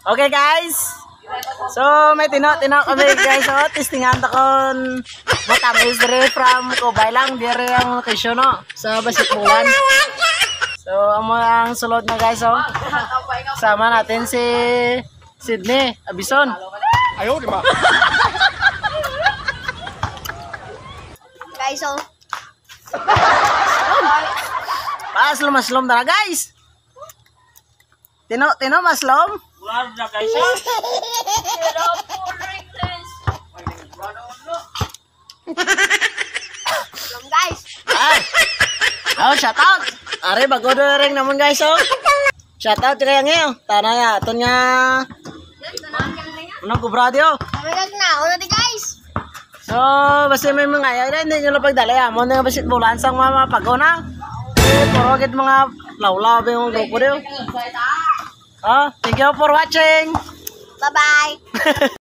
Okay guys. So may tinok kami guys. So testingan takon matamis dire from Kubay lang dire ang location no sa Basikbulan. So amo ang sulod na guys oh. Sama natin si Sydney Abison. Ayaw, di ba? Guys, oh. Maslom na guys. Tino maslom. Wala na guys. Belum guys. Ay. Oh, shout out. Are bago ring naman guys oh. Shout out kaya ngayon. Tanaya aton nga. Unang kubradyo. Kami na, una di guys. So, basta may mga ayaw na, hindi nyo na pagdala. Amo na Basikbulan sang mga pagona. Puro agad mga lawlaw ba yung grupo niyo. Thank you for watching. Bye-bye.